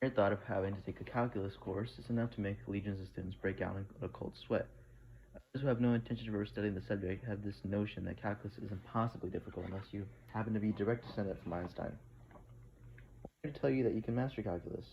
The mere thought of having to take a calculus course is enough to make legions of students break out in a cold sweat. Others who have no intention of ever studying the subject have this notion that calculus is impossibly difficult unless you happen to be a direct descendant from Einstein. I'm here to tell you that you can master calculus.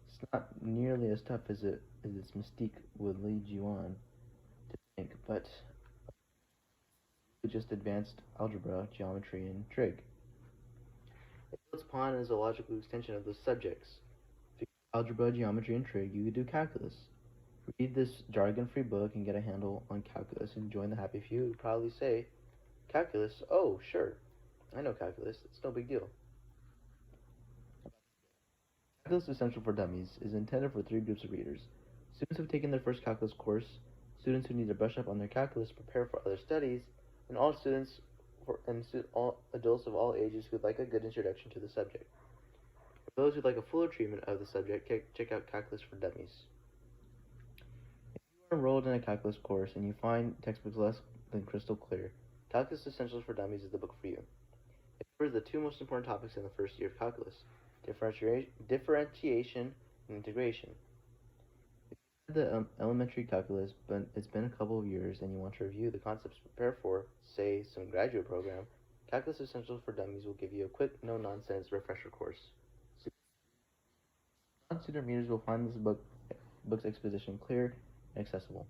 It's not nearly as tough as its mystique would lead you on to think, but with just advanced algebra, geometry, and trig. It builds upon and is a logical extension of those subjects. If you do algebra, geometry, and trig, you could do calculus. Read this jargon-free book and get a handle on calculus and join the happy few who proudly say, calculus? Oh, sure. I know calculus. It's no big deal. Calculus Essential for Dummies is intended for three groups of readers. Students who have taken their first calculus course, students who need to brush up on their calculus, prepare for other studies, and all adults of all ages who would like a good introduction to the subject. For those who would like a fuller treatment of the subject, check out Calculus for Dummies. If you are enrolled in a calculus course and you find textbooks less than crystal clear, Calculus Essentials for Dummies is the book for you. It covers the two most important topics in the first year of calculus: differentiation and integration. If you have the elementary calculus, but it's been a couple of years and you want to review the concepts to prepare for, say, some graduate program, Calculus Essentials for Dummies will give you a quick, no-nonsense refresher course. Non-student readers will find this book's exposition clear and accessible.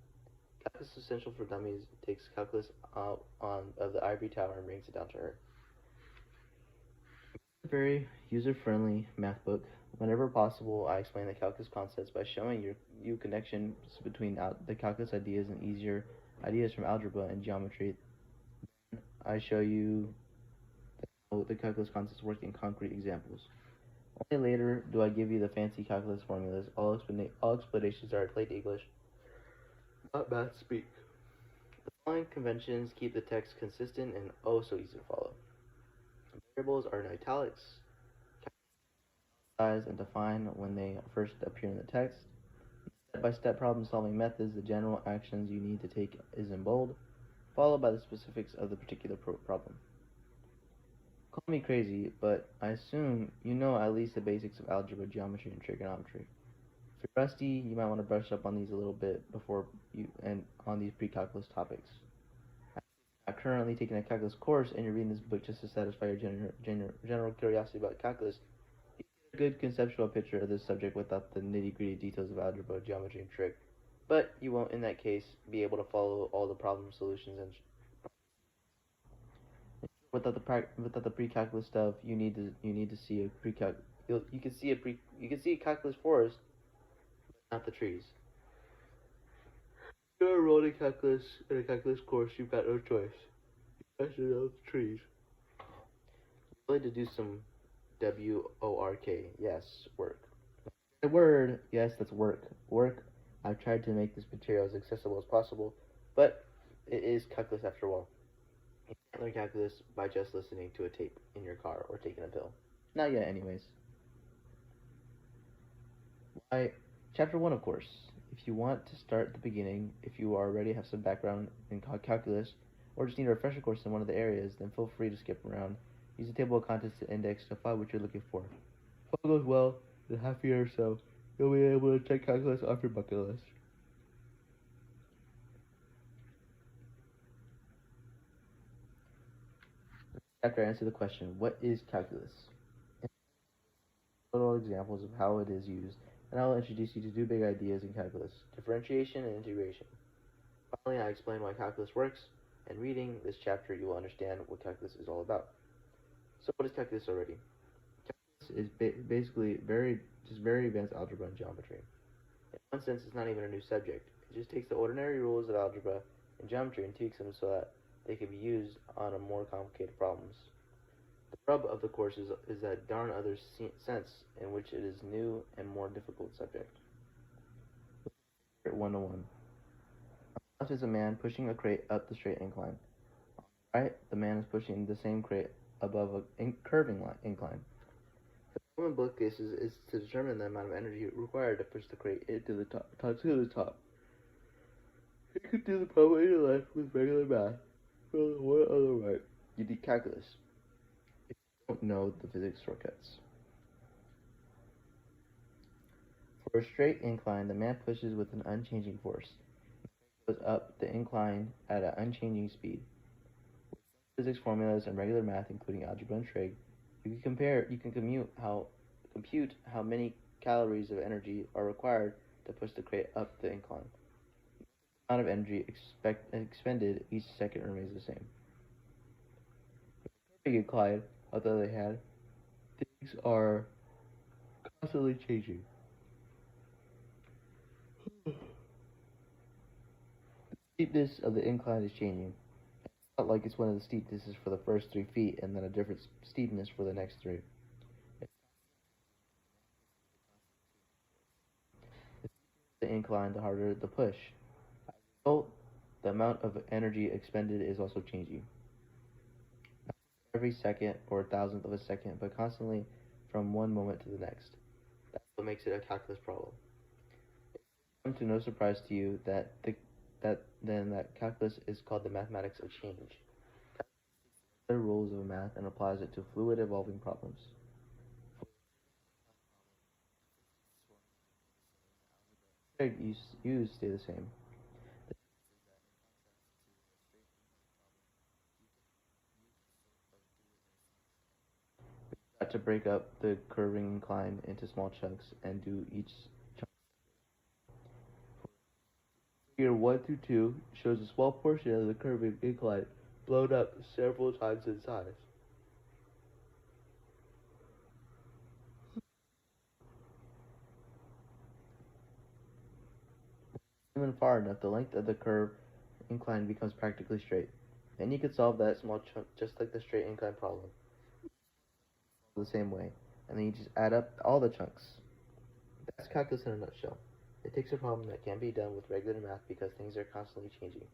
Calculus Essential for Dummies takes calculus out of the ivory tower and brings it down to earth. It's a very user-friendly math book. Whenever possible, I explain the calculus concepts by showing you connections between the calculus ideas and easier ideas from algebra and geometry. Then I show you how the calculus concepts work in concrete examples. Only later do I give you the fancy calculus formulas. All explanations are plain English, not math speak. The following conventions keep the text consistent and oh so easy to follow. Variables are in italics, size and define when they first appear in the text. Step-by-step problem-solving methods, the general actions you need to take is in bold, followed by the specifics of the particular problem. Call me crazy, but I assume you know at least the basics of algebra, geometry, and trigonometry. If you're rusty, you might want to brush up on these a little bit before and on these pre-calculus topics. If you're not currently taking a calculus course and you're reading this book just to satisfy your general curiosity about calculus, you get a good conceptual picture of this subject without the nitty-gritty details of algebra, geometry, and trig. But you won't, in that case, be able to follow all the problem solutions and without the pre-calculus stuff. You need to see a pre-calc. You can see a calculus forest, but not the trees. If you're enrolled in a calculus course, you've got no choice. You have to know the trees. I'm going to do some work. Yes, work. The word, yes, that's work. Work. I've tried to make this material as accessible as possible, but it is calculus after all. You can't learn calculus by just listening to a tape in your car or taking a pill. Not yet, anyways. Chapter 1, of course. If you want to start at the beginning, if you already have some background in calculus, or just need a refresher course in one of the areas, then feel free to skip around. Use the table of contents to index to find what you're looking for. If all goes well, in a half year or so, you'll be able to check calculus off your bucket list. After I answer the question, what is calculus? Little examples of how it is used, and I will introduce you to two big ideas in calculus: differentiation and integration. Finally, I explain why calculus works, and reading this chapter you will understand what calculus is all about. So what is calculus already? Calculus is basically very advanced algebra and geometry. In one sense, it's not even a new subject. It just takes the ordinary rules of algebra and geometry and tweaks them so that they can be used on a more complicated problems. The rub of the course is that darn other sense in which it is new and more difficult subject. 101. Left is a man pushing a crate up the straight incline. On the right, the man is pushing the same crate above a curving incline. The problem in both cases is to determine the amount of energy required to push the crate to the top. You could do the problem in your life with regular math. Well, what other way? You need calculus. If you don't know the physics shortcuts. For a straight incline, the man pushes with an unchanging force. He goes up the incline at an unchanging speed. With physics formulas and regular math, including algebra and trig, you can compute how many calories of energy are required to push the crate up the incline. The amount of energy expended each second remains the same. Curving incline, on the other hand, things are constantly changing. The steepness of the incline is changing. It's not like it's one of the steepnesses for the first 3 feet and then a different steepness for the next three. The incline, the harder the push. As a result, the amount of energy expended is also changing. Not every second or thousandth of a second, but constantly from one moment to the next. That's what makes it a calculus problem. It should come to no surprise to you that calculus is called the mathematics of change. The rules of math and applies it to fluid evolving problems. You stay the same. Got to break up the curving incline into small chunks and do each chunk. Figure 1 through 2 shows a small portion of the curving incline blown up several times in size. Even far enough, the length of the curve incline becomes practically straight. Then you can solve that small chunk just like the straight incline problem, the same way. And then you just add up all the chunks. That's calculus in a nutshell. It takes a problem that can be done with regular math because things are constantly changing.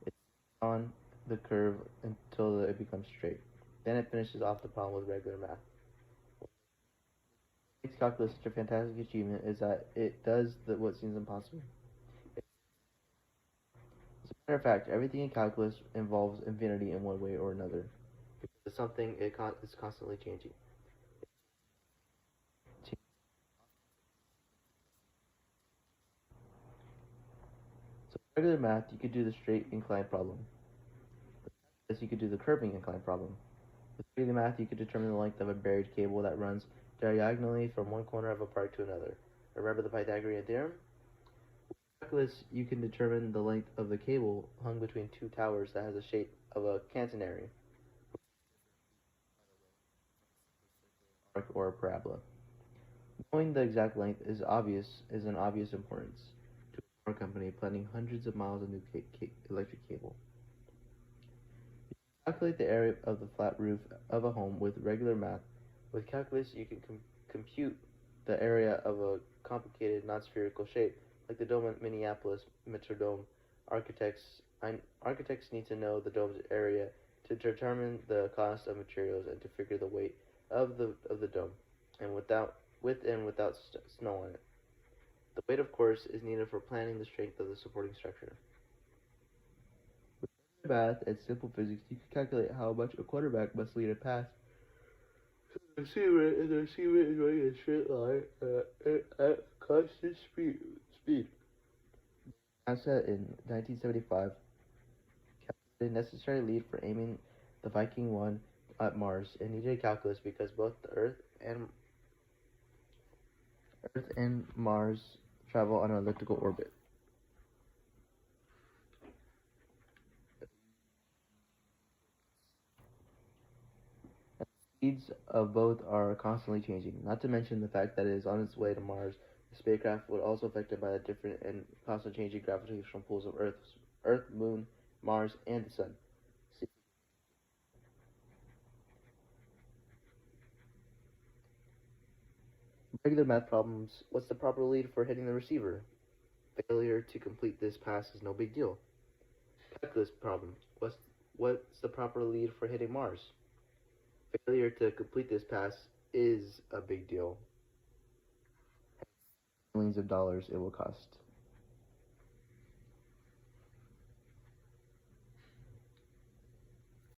It's on the curve until it becomes straight. Then it finishes off the problem with regular math. What makes calculus such a fantastic achievement is that it does what seems impossible. As a matter of fact, everything in calculus involves infinity in one way or another. Because it's something is constantly changing. So with regular math, you could do the straight incline problem. With calculus, you could do the curving incline problem. With regular math, you could determine the length of a buried cable that runs diagonally from one corner of a part to another. Remember the Pythagorean theorem? With calculus, you can determine the length of the cable hung between two towers that has the shape of a catenary, arc, or a parabola. Knowing the exact length is an obvious importance to a power company planning hundreds of miles of new electric cable. Calculate the area of the flat roof of a home with regular math. With calculus, you can compute the area of a complicated non-spherical shape, like the dome at Minneapolis Metrodome. Architects need to know the dome's area to determine the cost of materials and to figure the weight of the dome, and without snow on it. The weight, of course, is needed for planning the strength of the supporting structure. With math and simple physics, you can calculate how much a quarterback must lead a pass. The receiver is running a straight line at constant speed. NASA in 1975 calculated necessary lead for aiming the Viking 1 at Mars and needed calculus because both the Earth and Mars travel on an elliptical orbit. The speeds of both are constantly changing, not to mention the fact that it is on its way to Mars. The spacecraft would also affected by the different and constantly changing gravitational pulls of Earth, Moon, Mars, and the Sun. See, regular math problems, what's the proper lead for hitting the receiver? Failure to complete this pass is no big deal. Calculus problem, what's the proper lead for hitting Mars? Failure to complete this pass is a big deal. Millions of dollars it will cost.